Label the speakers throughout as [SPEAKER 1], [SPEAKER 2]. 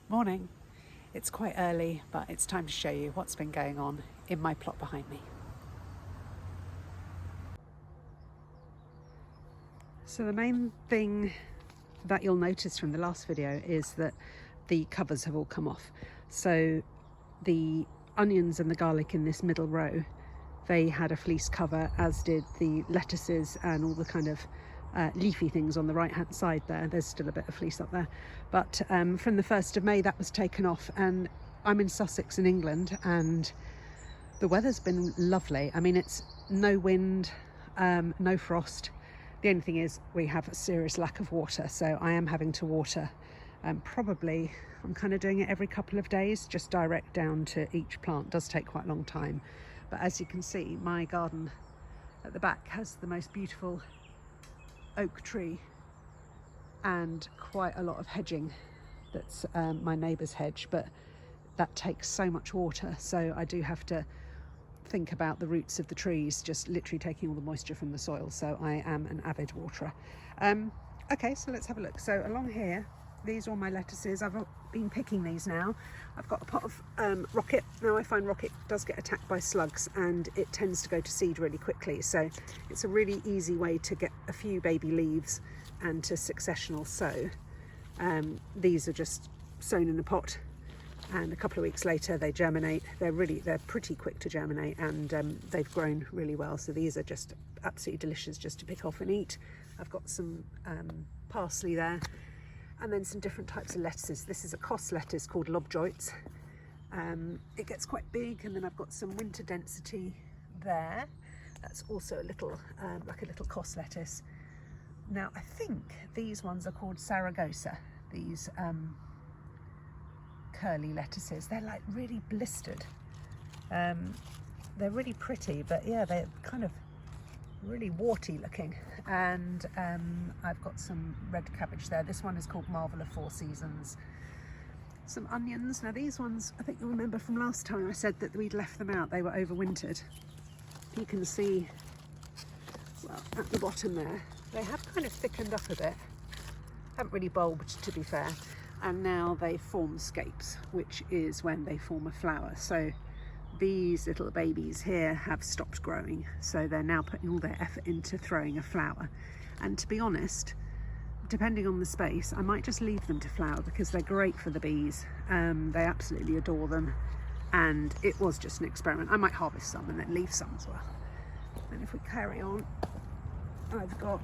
[SPEAKER 1] Morning. It's quite early, but it's time to show you what's been going on in my plot behind me. So the main thing that you'll notice from the last video is that the covers have all come off. So the onions and the garlic in this middle row, they had a fleece cover, as did the lettuces and all the kind of leafy things on the right hand side there. There's still a bit of fleece up there, but from the 1st of May that was taken off, and I'm in Sussex in England and the weather's been lovely. I mean, it's no wind, no frost. The only thing is we have a serious lack of water, so I am having to water probably, I'm kind of doing it every couple of days, just direct down to each plant. It does take quite a long time, but as you can see, my garden at the back has the most beautiful oak tree and quite a lot of hedging. That's my neighbour's hedge, but that takes so much water, so I do have to think about the roots of the trees just literally taking all the moisture from the soil. So I am an avid waterer. Okay, so let's have a look. So along here, these are all my lettuces. I've been picking these now. I've got a pot of rocket. Now I find rocket does get attacked by slugs and it tends to go to seed really quickly, so it's a really easy way to get a few baby leaves and to successional sow. These are just sown in a pot and a couple of weeks later they germinate. They're pretty quick to germinate, and they've grown really well, so these are just absolutely delicious just to pick off and eat. I've got some parsley there, and then some different types of lettuces. This is a cos lettuce called lobjoits. It gets quite big, and then I've got some winter density there. That's also a little like a little cos lettuce. Now I think these ones are called Saragossa, these curly lettuces. They're like really blistered. They're really pretty, but yeah, they're kind of really warty looking. And I've got some red cabbage there. This one is called Marvel of Four Seasons. Some onions. Now these ones, I think you'll remember from last time I said that we'd left them out. They were overwintered. You can see, well, at the bottom there, they have kind of thickened up a bit. Haven't really bulbed, to be fair. And now they form scapes, which is when they form a flower. So these little babies here have stopped growing, so they're now putting all their effort into throwing a flower. And to be honest, depending on the space, I might just leave them to flower because they're great for the bees. They absolutely adore them, and it was just an experiment. I might harvest some and then leave some as well. And if we carry on, I've got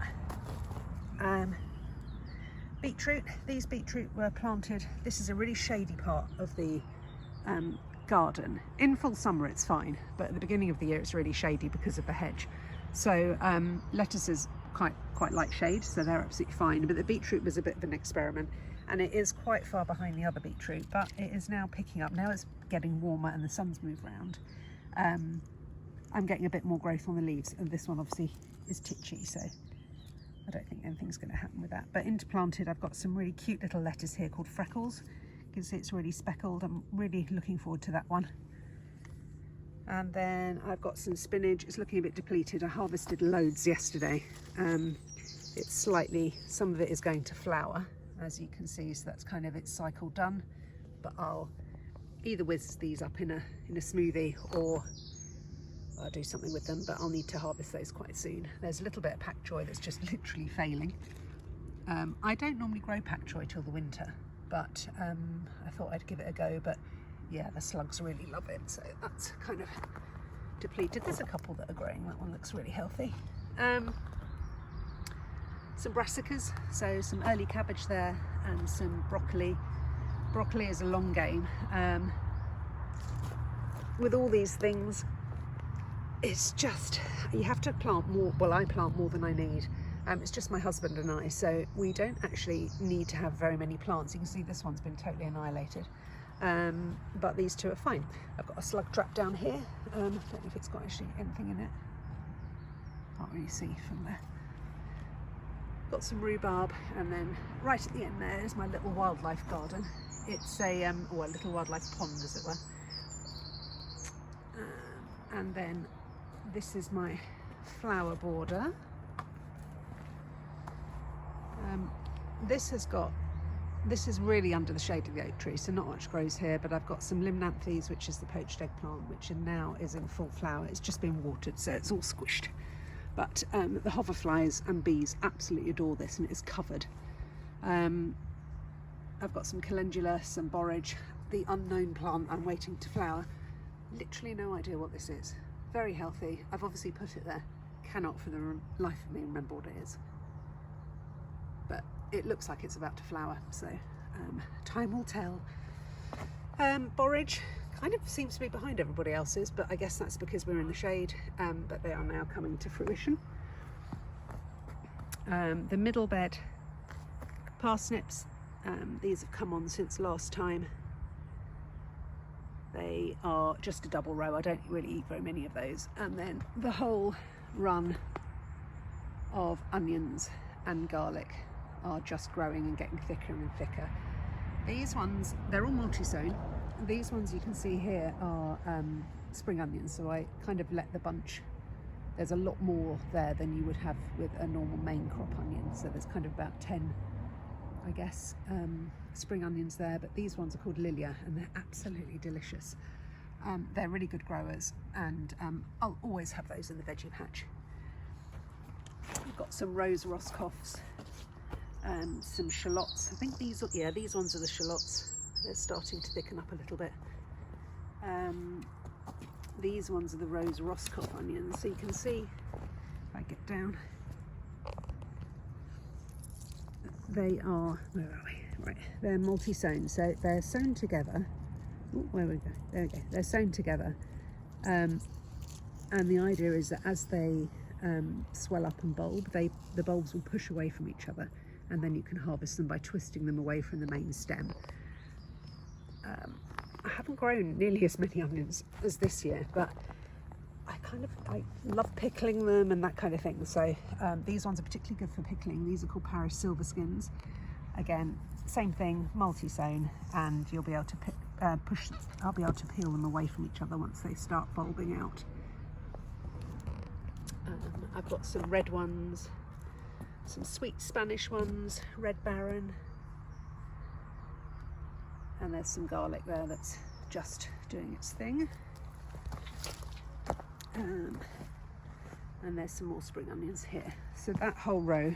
[SPEAKER 1] beetroot. These beetroot were planted, this is a really shady part of the garden. In full summer it's fine, but at the beginning of the year it's really shady because of the hedge. So lettuces quite like shade, so they're absolutely fine, but the beetroot was a bit of an experiment, and it is quite far behind the other beetroot, but it is now picking up. Now it's getting warmer and the sun's moved round. I'm getting a bit more growth on the leaves, and this one obviously is titchy, so I don't think anything's going to happen with that. But interplanted, I've got some really cute little lettuce here called Freckles. You can see it's really speckled. I'm really looking forward to that one. And then I've got some spinach. It's looking a bit depleted. I harvested loads yesterday. It's slightly, some of it is going to flower, as you can see, so that's kind of its cycle done. But I'll either whiz these up in a smoothie, or I'll do something with them, but I'll need to harvest those quite soon. There's a little bit of pak choy that's just literally failing. I don't normally grow pak choy till the winter, but I thought I'd give it a go. But yeah, the slugs really love it, so that's kind of depleted. There's a couple that are growing. That one looks really healthy. Some brassicas, so some early cabbage there, and some broccoli. Broccoli is a long game. With all these things, it's just, you have to plant more. Well, I plant more than I need. It's just my husband and I, so we don't actually need to have very many plants. You can see this one's been totally annihilated, but these two are fine. I've got a slug trap down here. I don't know if it's got actually anything in it. Can't really see from there. Got some rhubarb, and then right at the end there is my little wildlife garden. It's a little wildlife pond, as it were. And then this is my flower border. This has got this is really under the shade of the oak tree, so not much grows here, but I've got some limnanthes, which is the poached eggplant, which now is in full flower. It's just been watered, so it's all squished. But the hoverflies and bees absolutely adore this, and it is covered. I've got some calendula, some borage, the unknown plant I'm waiting to flower. Literally no idea what this is. Very healthy. I've obviously put it there. Cannot for the life of me remember what it is. But it looks like it's about to flower, so time will tell. Borage kind of seems to be behind everybody else's, but I guess that's because we're in the shade, but they are now coming to fruition. The middle bed parsnips, these have come on since last time. They are just a double row. I don't really eat very many of those. And then the whole run of onions and garlic are just growing and getting thicker and thicker. These ones, they're all multi-sown. These ones you can see here are spring onions, so I kind of let the bunch, there's a lot more there than you would have with a normal main crop onion, so there's kind of about 10, I guess, spring onions there, but these ones are called Lilia and they're absolutely delicious. They're really good growers, and I'll always have those in the veggie patch. I've got some rose Roscots, some shallots. I think these ones are the shallots. They're starting to thicken up a little bit. These ones are the rose Roscot onions, so you can see, if I get down, they are, where are we? Right, they're multi-sown, so they're sown together. Ooh, where we go? There we go. They're sown together, and the idea is that as they swell up and bulb, the bulbs will push away from each other, and then you can harvest them by twisting them away from the main stem. I haven't grown nearly as many onions as this year, but I love pickling them and that kind of thing. So these ones are particularly good for pickling. These are called Paris silver skins. Again, same thing, multi-sown, and you'll be able to I'll be able to peel them away from each other once they start bulbing out. I've got some red ones, some sweet Spanish ones, Red Baron, and there's some garlic there that's just doing its thing. And there's some more spring onions here. So that whole row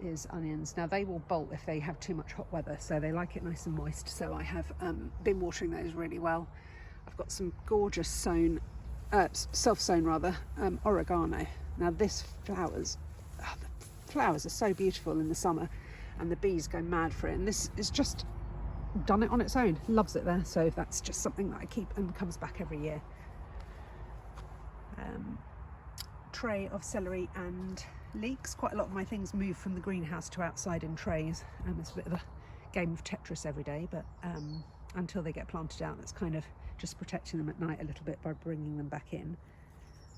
[SPEAKER 1] is onions. Now they will bolt if they have too much hot weather, so they like it nice and moist. So I have been watering those really well. I've got some gorgeous sown, self-sown rather, oregano. Now this flowers, the flowers are so beautiful in the summer, and the bees go mad for it. And this is just done it on its own, loves it there. So that's just something that I keep and comes back every year. Tray of celery and leeks. Quite a lot of my things move from the greenhouse to outside in trays, and it's a bit of a game of Tetris every day, but until they get planted out, that's kind of just protecting them at night a little bit by bringing them back in.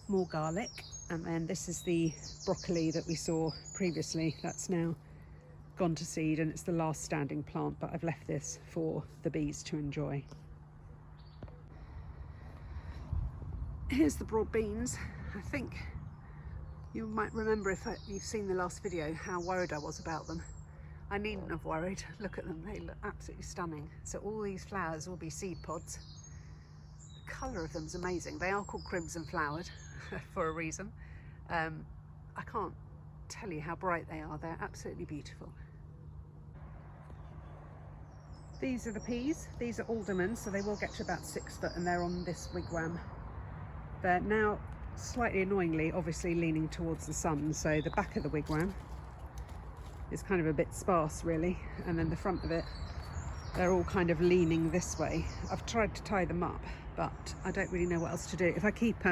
[SPEAKER 1] More garlic, and then this is the broccoli that we saw previously. That's now gone to seed, and it's the last standing plant, but I've left this for the bees to enjoy. Here's the broad beans. I think you might remember, if you've seen the last video, how worried I was about them. I needn't have worried. Look at them, they look absolutely stunning. So all these flowers will be seed pods. The colour of them is amazing. They are called crimson flowered for a reason. I can't tell you how bright they are. They're absolutely beautiful. These are the peas. These are aldermans, so they will get to about 6 foot, and they're on this wigwam. They're now slightly annoyingly obviously leaning towards the sun, so the back of the wigwam is kind of a bit sparse really, and then the front of it, they're all kind of leaning this way. I've tried to tie them up, but I don't really know what else to do. If I keep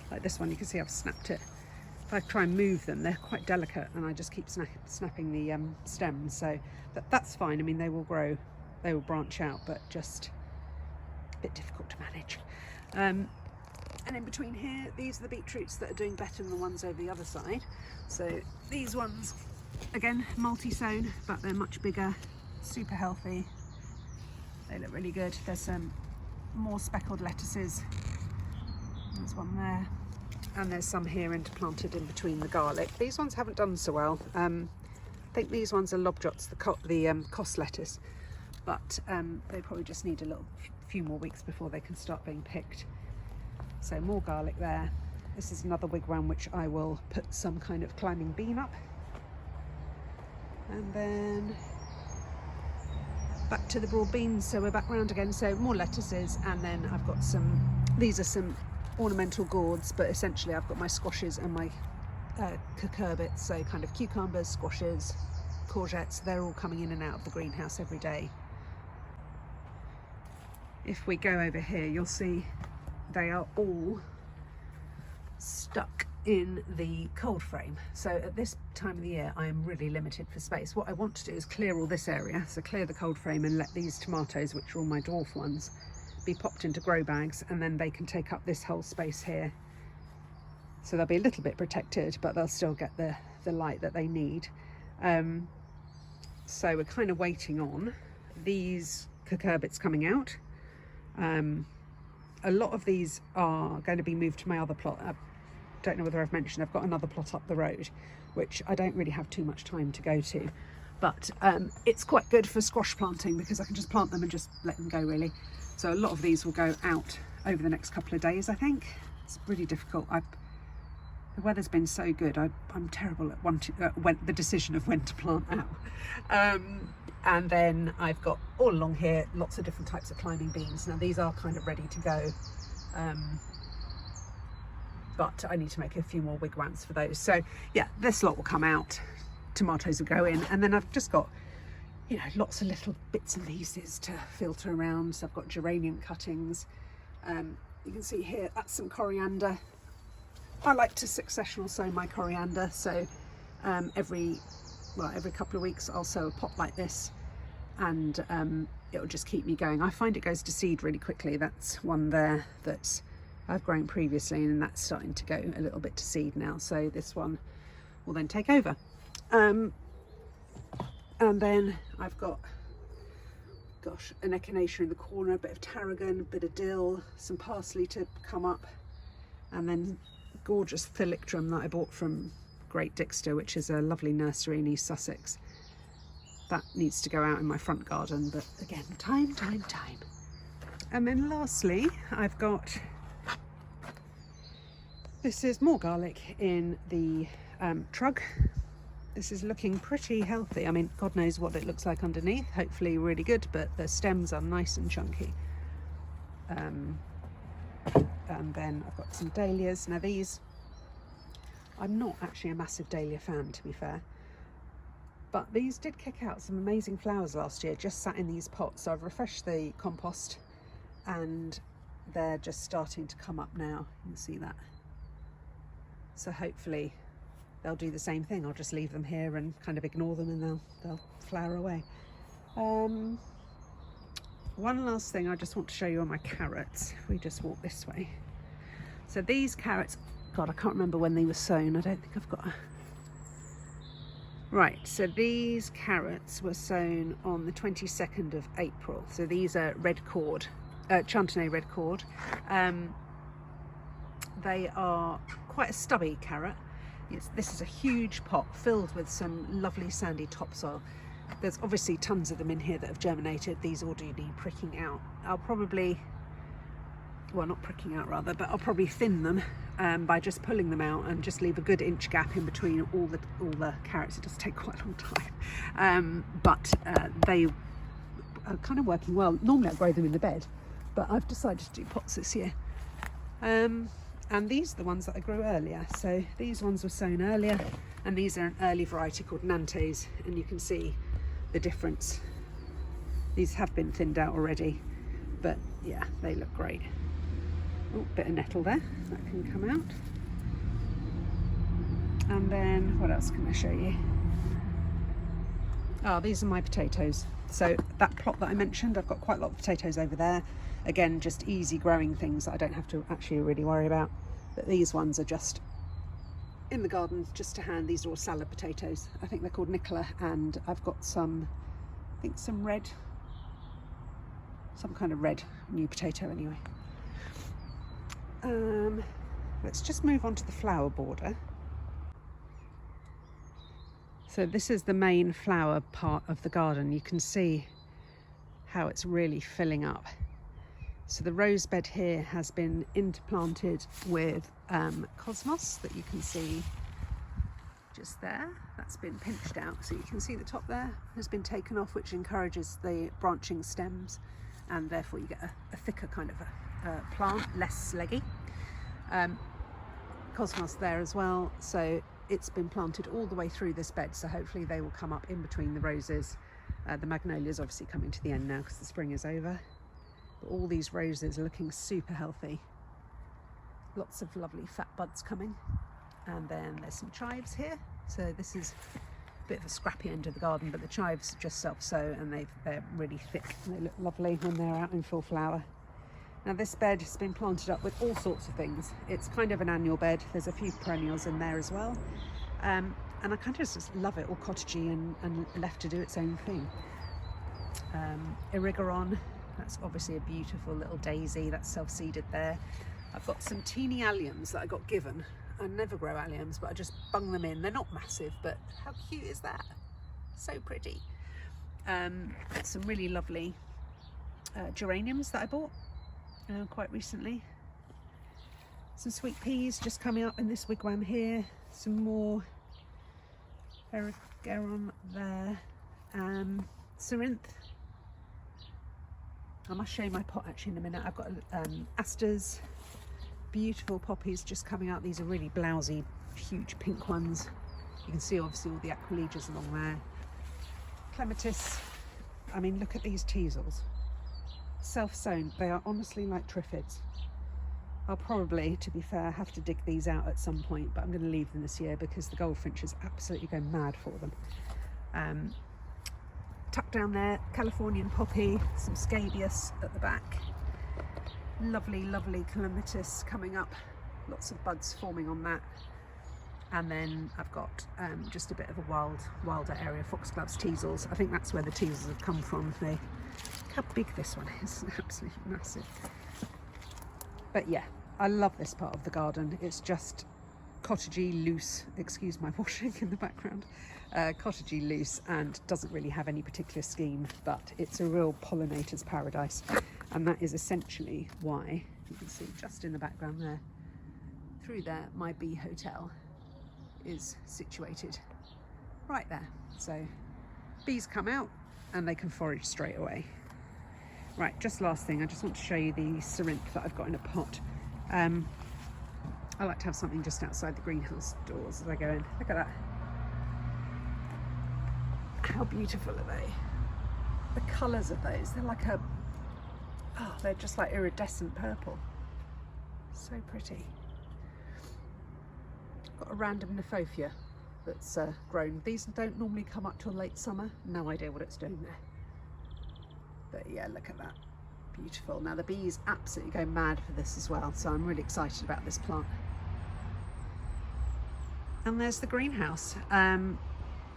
[SPEAKER 1] like this one, you can see I've snapped it. If I try and move them, they're quite delicate, and I just keep snapping the stems, so that's fine. I mean, they will grow, they will branch out, but just a bit difficult to manage. And in between here, these are the beetroots that are doing better than the ones over the other side. So these ones, again, multi-sown, but they're much bigger, super healthy. They look really good. There's some more speckled lettuces. There's one there. And there's some here interplanted in between the garlic. These ones haven't done so well. I think these ones are lobjots, the cost lettuce, but they probably just need a few more weeks before they can start being picked. So more garlic there. This is another wigwam which I will put some kind of climbing bean up. And then back to the broad beans, so we're back round again. So more lettuces, and then I've got these are some ornamental gourds, but essentially I've got my squashes and my cucurbits, so kind of cucumbers, squashes, courgettes, they're all coming in and out of the greenhouse every day. If we go over here, you'll see they are all stuck in the cold frame. So at this time of the year I am really limited for space. What I want to do is clear all this area, so clear the cold frame and let these tomatoes, which are all my dwarf ones, be popped into grow bags, and then they can take up this whole space here. So they'll be a little bit protected, but they'll still get the light that they need. So we're kind of waiting on these cucurbits coming out. A lot of these are going to be moved to my other plot. I don't know whether I've mentioned I've got another plot up the road, which I don't really have too much time to go to, but it's quite good for squash planting because I can just plant them and just let them go really. So a lot of these will go out over the next couple of days, I think. It's really difficult. The weather's been so good, I'm terrible at the decision of when to plant now. And then I've got all along here lots of different types of climbing beans. Now these are kind of ready to go, but I need to make a few more wigwams for those. So yeah, this lot will come out, tomatoes will go in, and then I've just got, you know, lots of little bits and pieces to filter around. So I've got geranium cuttings. You can see here, that's some coriander. I like to successional sow my coriander, so every couple of weeks I'll sow a pot like this, and it'll just keep me going. I find it goes to seed really quickly. That's one there that I've grown previously, and that's starting to go a little bit to seed now, so this one will then take over. And then I've got, gosh, an echinacea in the corner, a bit of tarragon, a bit of dill, some parsley to come up, and then gorgeous thalictrum that I bought from Great Dixter, which is a lovely nursery in East Sussex. That needs to go out in my front garden, but again, time. And then lastly, I've got, this is more garlic in the trug. This is looking pretty healthy. I mean, God knows what it looks like underneath. Hopefully really good, but the stems are nice and chunky. And then I've got some dahlias. Now these, I'm not actually a massive dahlia fan, to be fair, but these did kick out some amazing flowers last year, just sat in these pots. So I've refreshed the compost and they're just starting to come up now. You can see that. So hopefully they'll do the same thing. I'll just leave them here and kind of ignore them, and they'll flower away. One last thing I just want to show you on my carrots. If we just walk this way. So these carrots, God, I can't remember when they were sown. I don't think I've got a... Right, so these carrots were sown on the 22nd of April. So these are red cord, Chantenay red cord. They are quite a stubby carrot. This is a huge pot filled with some lovely sandy topsoil. There's obviously tons of them in here that have germinated. These all do need pricking out. I'll probably, well, not pricking out rather, but I'll probably thin them by just pulling them out and just leave a good inch gap in between all the carrots. It does take quite a long time, but they are kind of working well. Normally I grow them in the bed, but I've decided to do pots this year. And these are the ones that I grew earlier. So these ones were sown earlier, and these are an early variety called Nantes, and you can see the difference. These have been thinned out already, but yeah, they look great. Oh, bit of nettle there, that can come out. And then what else can I show you? Oh, these are my potatoes. So that plot that I mentioned, I've got quite a lot of potatoes over there. Again, just easy growing things that I don't have to actually really worry about. But these ones are just in the garden, just to hand. These are all salad potatoes. I think they're called Nicola, and I've got some, I think some red, some kind of red new potato anyway. Let's just move on to the flower border. So this is the main flower part of the garden. You can see how it's really filling up. So the rose bed here has been interplanted with cosmos that you can see just there. That's been pinched out, so you can see the top there has been taken off, which encourages the branching stems, and therefore you get a thicker kind of a plant, less leggy. Cosmos there as well, so it's been planted all the way through this bed, so hopefully they will come up in between the roses. The magnolia's obviously coming to the end now because the spring is over. But all these roses are looking super healthy. Lots of lovely fat buds coming. And then there's some chives here. So this is a bit of a scrappy end of the garden, but the chives just self-sow, and they're really thick. They look lovely when they're out in full flower. Now this bed has been planted up with all sorts of things. It's kind of an annual bed. There's a few perennials in there as well. And I kind of just love it all cottagey and left to do its own thing. Erigeron, that's obviously a beautiful little daisy that's self-seeded there. I've got some teeny alliums that I got given. I never grow alliums, but I just bung them in. They're not massive, but how cute is that? So pretty. Some really lovely geraniums that I bought quite recently. Some sweet peas just coming up in this wigwam here. Some more Aubergines there. Ceranth. I must show you my pot actually in a minute. I've got asters, beautiful poppies just coming out. These are really blousy, huge pink ones. You can see obviously all the aquilegias along there. Clematis. I mean, look at these teasels. Self-sown. They are honestly like triffids. I'll probably, to be fair, have to dig these out at some point, but I'm going to leave them this year because the goldfinches absolutely go mad for them. Tucked down there, Californian poppy, some scabious at the back. Lovely, lovely clematis coming up. Lots of buds forming on that. And then I've got just a bit of a wilder area, foxgloves, teasels. I think that's where the teasels have come from. Look how big this one is, absolutely massive. But yeah, I love this part of the garden. It's just cottagey, loose, excuse my washing in the background, cottagey, loose, and doesn't really have any particular scheme, but it's a real pollinator's paradise. And that is essentially why, you can see just in the background there, through there, my bee hotel is situated right there. So bees come out and they can forage straight away. Right, just last thing, I just want to show you the ceranth that I've got in a pot. I like to have something just outside the greenhouse doors as I go in. Look at that. How beautiful are they? The colours of those, they're like they're just like iridescent purple. So pretty. Got a random Nephofia that's grown. These don't normally come up till late summer. No idea what it's doing there. But yeah, look at that. Beautiful. Now the bees absolutely go mad for this as well, so I'm really excited about this plant. And there's the greenhouse.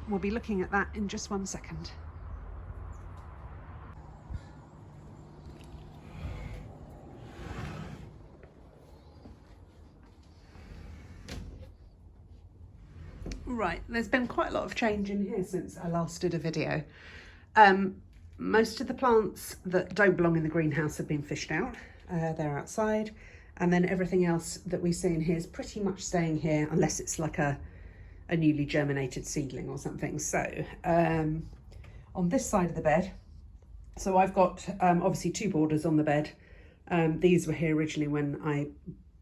[SPEAKER 1] We'll be looking at that in just 1 second. Right, there's been quite a lot of change in here since I last did a video. Most of the plants that don't belong in the greenhouse have been fished out. They're outside. And then everything else that we see in here is pretty much staying here, unless it's like a newly germinated seedling or something. So on this side of the bed, so I've got obviously 2 borders on the bed. These were here originally when I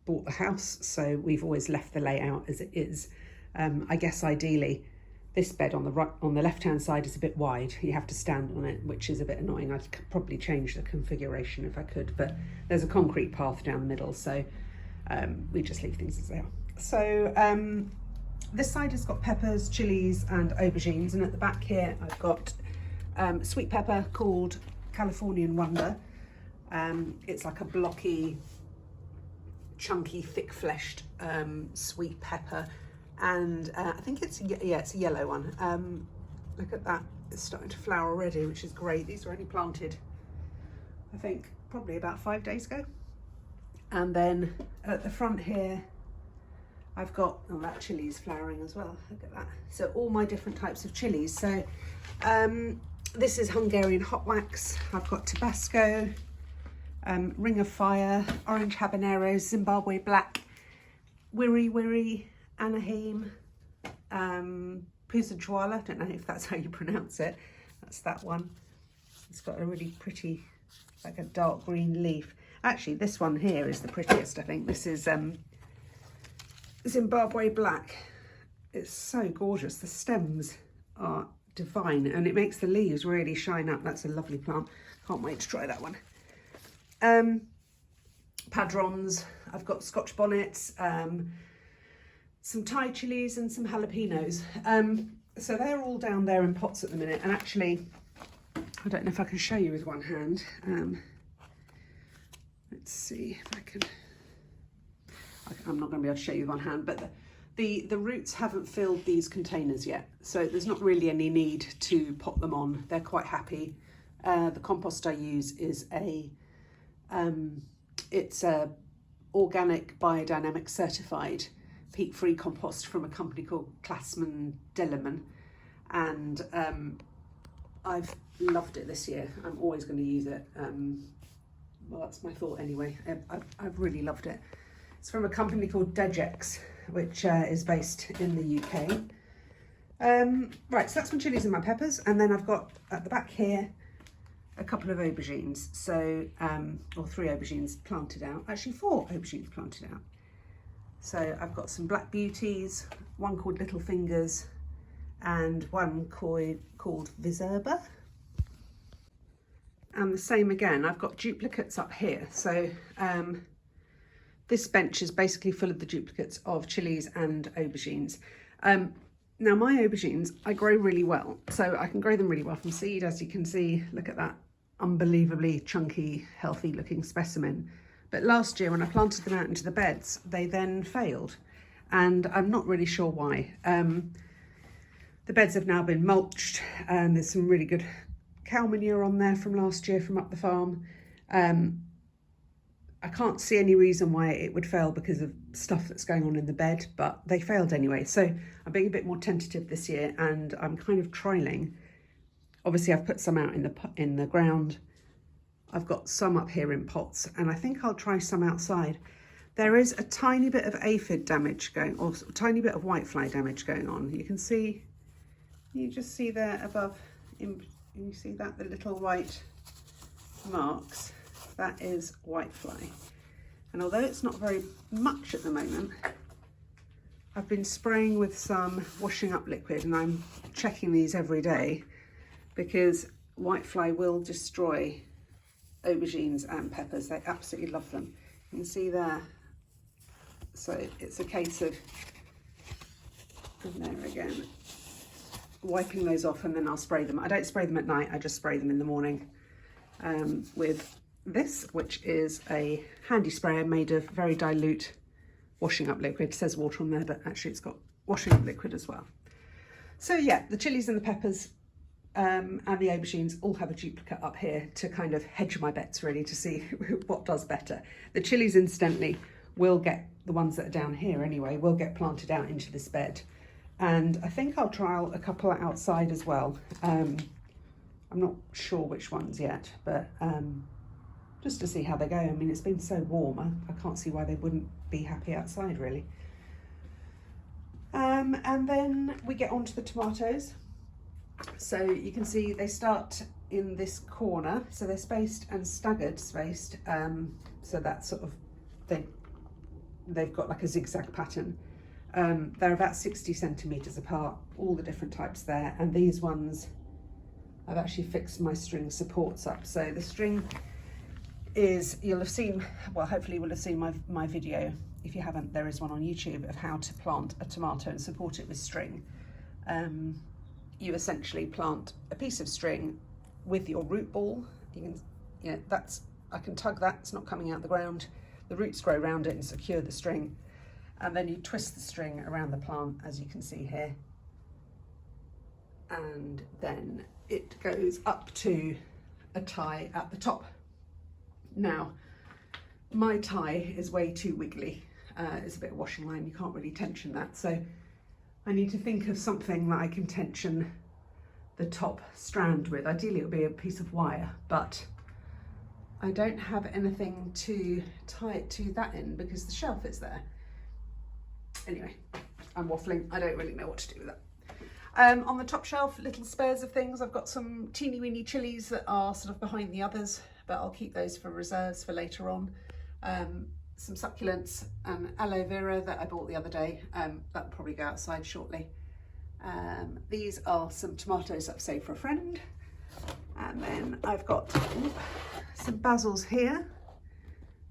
[SPEAKER 1] bought the house, so we've always left the layout as it is. I guess ideally this bed on the left-hand side is a bit wide. You have to stand on it, which is a bit annoying. I'd probably change the configuration if I could, but there's a concrete path down the middle, so we just leave things as they are. So this side has got peppers, chilies, and aubergines, and at the back here I've got sweet pepper called Californian Wonder. It's like a blocky, chunky, thick-fleshed sweet pepper. And I think it's a yellow one. Look at that, it's starting to flower already, which is great. These were only planted, I think, probably about 5 days ago. And then at the front here, I've got, oh, that chilli's flowering as well, look at that. So all my different types of chilies. So this is Hungarian hot wax. I've got Tabasco, Ring of Fire, Orange Habanero, Zimbabwe Black, Wiri Wiri, Anaheim, Pusajuala, I don't know if that's how you pronounce it. That's that one. It's got a really pretty, like a dark green leaf. Actually, this one here is the prettiest, I think. This is Zimbabwe Black. It's so gorgeous. The stems are divine and it makes the leaves really shine up. That's a lovely plant. Can't wait to try that one. Padrons. I've got Scotch bonnets, some Thai chilies and some jalapenos. So they're all down there in pots at the minute. And actually, I don't know if I can show you with one hand. Let's see if I can. I'm not going to be able to show you with one hand, but the roots haven't filled these containers yet, so there's not really any need to pot them on. They're quite happy. The compost I use is it's a organic, biodynamic, certified, peat-free compost from a company called Classman Delleman, and I've loved it this year. I'm always going to use it. Well, that's my thought anyway. I've really loved it. It's from a company called Degex, which is based in the UK. Right, so that's my chilies and my peppers, and then I've got at the back here a couple of aubergines, so or 3 aubergines planted out, actually 4 aubergines planted out. So I've got some black beauties, one called Little Fingers and one called Viserba. And the same again, I've got duplicates up here. So this bench is basically full of the duplicates of chilies and aubergines. Now my aubergines, I grow really well. So I can grow them really well from seed, as you can see. Look at that unbelievably chunky, healthy looking specimen. But last year when I planted them out into the beds, they then failed. And I'm not really sure why. The beds have now been mulched and there's some really good cow manure on there from last year from up the farm. I can't see any reason why it would fail because of stuff that's going on in the bed, but they failed anyway. So I'm being a bit more tentative this year and I'm kind of trialing. Obviously I've put some out in the ground. I've got some up here in pots and I think I'll try some outside. There is a tiny bit of aphid damage going, or a tiny bit of whitefly damage going on. You can see, you just see there above, you see that, the little white marks, that is whitefly. And although it's not very much at the moment, I've been spraying with some washing up liquid and I'm checking these every day because whitefly will destroy aubergines and peppers. They absolutely love them. You can see there. So it's a case of, and there again, wiping those off and then I'll spray them. I don't spray them at night, I just spray them in the morning with this, which is a handy sprayer made of very dilute washing up liquid. It says water on there, but actually it's got washing up liquid as well. So yeah, the chilies and the peppers and the aubergines all have a duplicate up here to kind of hedge my bets really, to see what does better. The chilies incidentally will get, the ones that are down here anyway, will get planted out into this bed. And I think I'll trial a couple outside as well. I'm not sure which ones yet, but just to see how they go. I mean, it's been so warm, I can't see why they wouldn't be happy outside really. And then we get on to the tomatoes. So you can see they start in this corner, so they're spaced and staggered spaced, so that's sort of, they've got like a zigzag pattern. They're about 60 centimetres apart, all the different types there, and these ones I've actually fixed my string supports up. So the string is, you'll have seen, well hopefully you will have seen my video. If you haven't, there is one on YouTube of how to plant a tomato and support it with string. You essentially plant a piece of string with your root ball. You can, yeah, that's, I can tug that, it's not coming out the ground. The roots grow around it and secure the string. And then you twist the string around the plant, as you can see here. And then it goes up to a tie at the top. Now, my tie is way too wiggly. It's a bit of washing line, you can't really tension that. So I need to think of something that I can tension the top strand with. Ideally it would be a piece of wire, but I don't have anything to tie it to that end because the shelf is there. Anyway, I'm waffling. I don't really know what to do with that. On the top shelf, little spares of things. I've got some teeny weeny chilies that are sort of behind the others, but I'll keep those for reserves for later on. Some succulents and aloe vera that I bought the other day. That'll probably go outside shortly. These are some tomatoes that I've saved for a friend. And then I've got some basils here.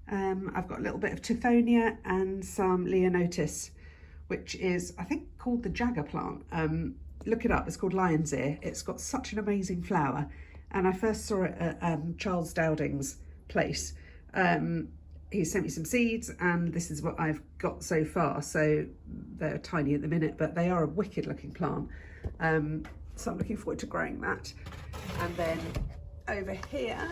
[SPEAKER 1] I've got a little bit of Tithonia and some Leonotis, which is, I think, called the Jagger plant. Look it up, it's called lion's ear. It's got such an amazing flower. And I first saw it at Charles Dowding's place. He sent me some seeds and this is what I've got so far. So they're tiny at the minute, but they are a wicked looking plant. So I'm looking forward to growing that. And then over here,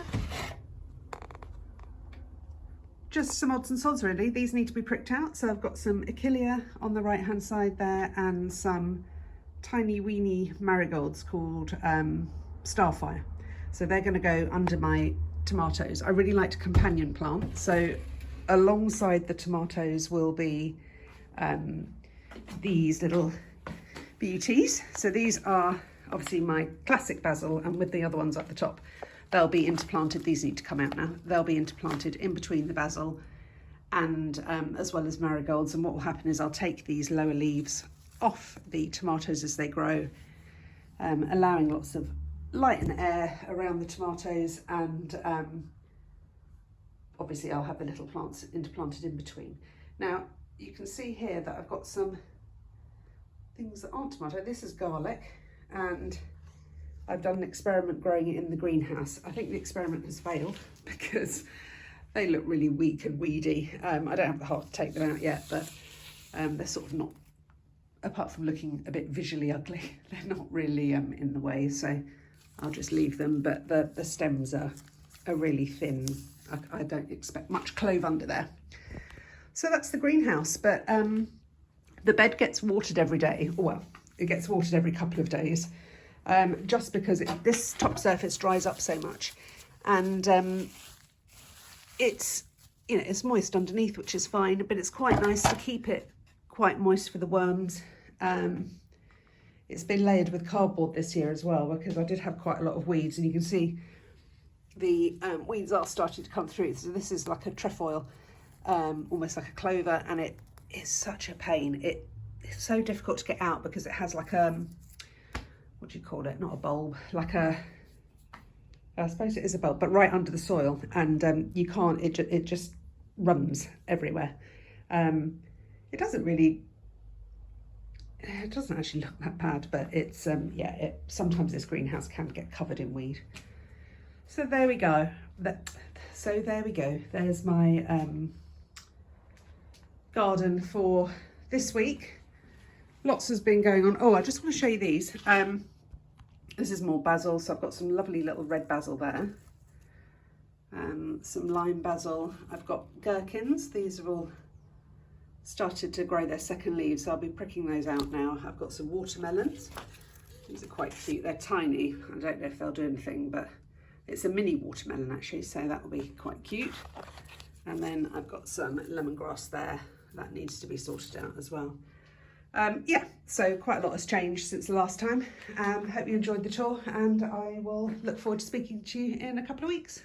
[SPEAKER 1] just some odds and sods really. These need to be pricked out. So I've got some Echinacea on the right hand side there and some tiny weeny marigolds called Starfire. So they're going to go under my tomatoes. I really like to companion plant. So alongside the tomatoes will be these little beauties. So these are obviously my classic basil, and with the other ones up the top, they'll be interplanted. These need to come out now. They'll be interplanted in between the basil and as well as marigolds. And what will happen is I'll take these lower leaves off the tomatoes as they grow, allowing lots of light and air around the tomatoes, and obviously I'll have the little plants interplanted in between. Now you can see here that I've got some things that aren't tomato. This is garlic, and I've done an experiment growing it in the greenhouse. I think the experiment has failed because they look really weak and weedy. I don't have the heart to take them out yet, but they're sort of not, apart from looking a bit visually ugly, they're not really in the way, so I'll just leave them. But the stems are really thin. I don't expect much clove under there. So that's the greenhouse, but the bed gets watered every day. Well, it gets watered every couple of days, just because this top surface dries up so much, and it's, you know, it's moist underneath, which is fine, but it's quite nice to keep it quite moist for the worms. It's been layered with cardboard this year as well, because I did have quite a lot of weeds, and you can see the weeds are starting to come through. So this is like a trefoil, almost like a clover, and it is such a pain. It's so difficult to get out because it has like a, what do you call it? Not a bulb, like a, I suppose it is a bulb, but right under the soil, and you can't, it just runs everywhere. It doesn't actually look that bad, but it's, yeah, sometimes this greenhouse can get covered in weed. So there we go. There's my garden for this week. Lots has been going on. Oh, I just want to show you these. This is more basil. So I've got some lovely little red basil there. Some lime basil. I've got gherkins. These are all started to grow their second leaves, so I'll be pricking those out now. I've got some watermelons. These are quite cute. They're tiny. I don't know if they'll do anything, but it's a mini watermelon actually, so that will be quite cute. And then I've got some lemongrass there. That needs to be sorted out as well. Yeah, so quite a lot has changed since the last time. Hope you enjoyed the tour, and I will look forward to speaking to you in a couple of weeks.